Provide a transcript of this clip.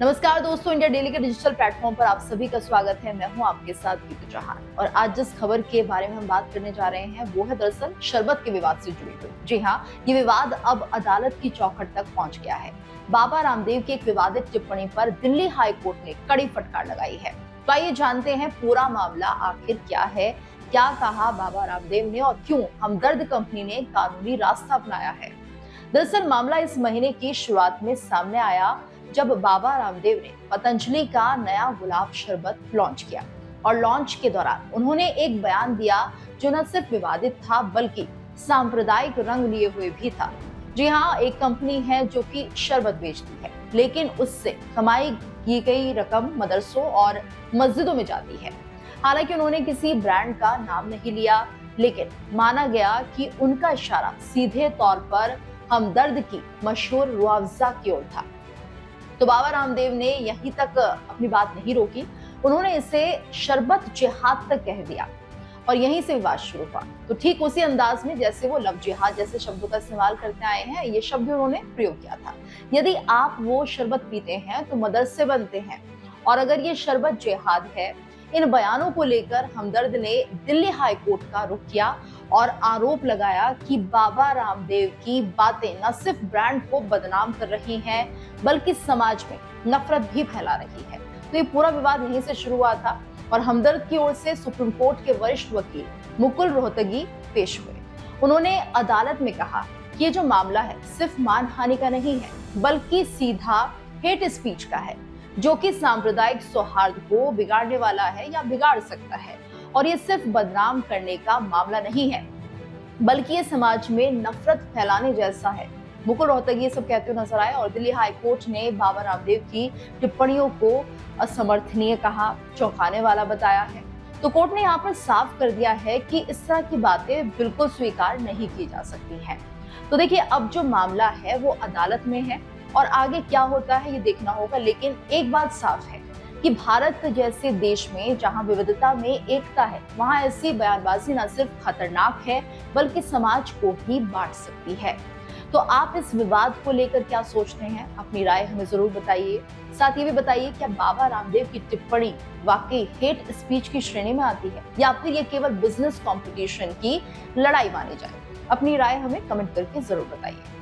नमस्कार दोस्तों, India daily के डिजिटल प्लेटफॉर्म पर आप सभी का स्वागत है। मैं हूं आपके साथ गीतू चौहान और आज जिस खबर के बारे में हम बात करने जा रहे हैं वो है दरअसल शरबत के विवाद से जुड़ी हुई। जी हां, ये विवाद अब अदालत की चौखट तक पहुंच गया है। बाबा रामदेव की एक विवादित टिप्पणी पर दिल्ली हाई कोर्ट ने कड़ी फटकार लगाई है। तो आइए जानते हैं पूरा मामला आखिर क्या है, क्या कहा बाबा रामदेव ने और क्यों हमदर्द कंपनी ने कानूनी रास्ता अपनाया है। दरअसल मामला इस महीने की शुरुआत में सामने आया जब बाबा रामदेव ने पतंजलि का नया गुलाब शरबत लॉन्च किया और लॉन्च के दौरान उन्होंने एक बयान दिया जो न सिर्फ विवादित था बल्कि सांप्रदायिक रंग लिए हुए भी था। जी हाँ, एक कंपनी है जो कि शरबत बेचती है लेकिन उससे कमाई की गई रकम मदरसों और मस्जिदों में जाती है। हालांकि उन्होंने किसी ब्रांड का नाम नहीं लिया, लेकिन माना गया कि उनका इशारा सीधे तौर पर हमदर्द की मशहूर रुआवजा की ओर था। तो बाबा रामदेव ने यहीं तक अपनी बात नहीं रोकी, उन्होंने इसे शरबत जिहाद तक कह दिया और यहीं से विवाद शुरू हुआ। तो ठीक उसी अंदाज में जैसे वो लव जिहाद जैसे शब्दों का इस्तेमाल करते आए हैं, ये शब्द उन्होंने प्रयोग किया था। यदि आप वो शरबत पीते हैं तो मदरसे बनते हैं, और अगर ये शरबत जिहाद है। इन बयानों को लेकर हमदर्द ने दिल्ली हाई कोर्ट का रुख किया और आरोप लगाया कि बाबा रामदेव की बातें न सिर्फ ब्रांड को बदनाम कर रही हैं बल्कि समाज में नफरत भी फैला रही है। तो ये पूरा विवाद यहीं से शुरू हुआ था और हमदर्द की ओर से सुप्रीम कोर्ट के वरिष्ठ वकील मुकुल रोहतगी पेश हुए। उन्होंने अदालत में कहा कि ये जो मामला है सिर्फ मानहानि का नहीं है बल्कि सीधा हेट स्पीच का है, जो कि सांप्रदायिक सौहार्द को बिगाड़ने वाला है या बिगाड़ सकता है। और ये सिर्फ बदनाम करने का मामला नहीं है बल्कि ये समाज में नफरत फैलाने जैसा है। मुकुल रोहतगी ये सब कहते हुए नजर आए और दिल्ली हाई कोर्ट ने बाबा रामदेव की टिप्पणियों को असमर्थनीय कहा, चौंकाने वाला बताया है। तो कोर्ट ने यहाँ पर साफ कर दिया है कि इस तरह की बातें बिल्कुल स्वीकार नहीं की जा सकती हैं। तो देखिए, अब जो मामला है वो अदालत में है और आगे क्या होता है ये देखना होगा, लेकिन एक बात साफ है कि भारत जैसे देश में जहां विविधता में एकता है, वहां ऐसी बयानबाजी न सिर्फ खतरनाक है बल्कि समाज को भी बांट सकती है। तो आप इस विवाद को लेकर क्या सोचते हैं, अपनी राय हमें जरूर बताइए। साथ ही भी बताइए, क्या बाबा रामदेव की टिप्पणी वाकई हेट स्पीच की श्रेणी में आती है या फिर ये केवल बिजनेस कंपटीशन की लड़ाई मानी जाए। अपनी राय हमें कमेंट करके जरूर बताइए।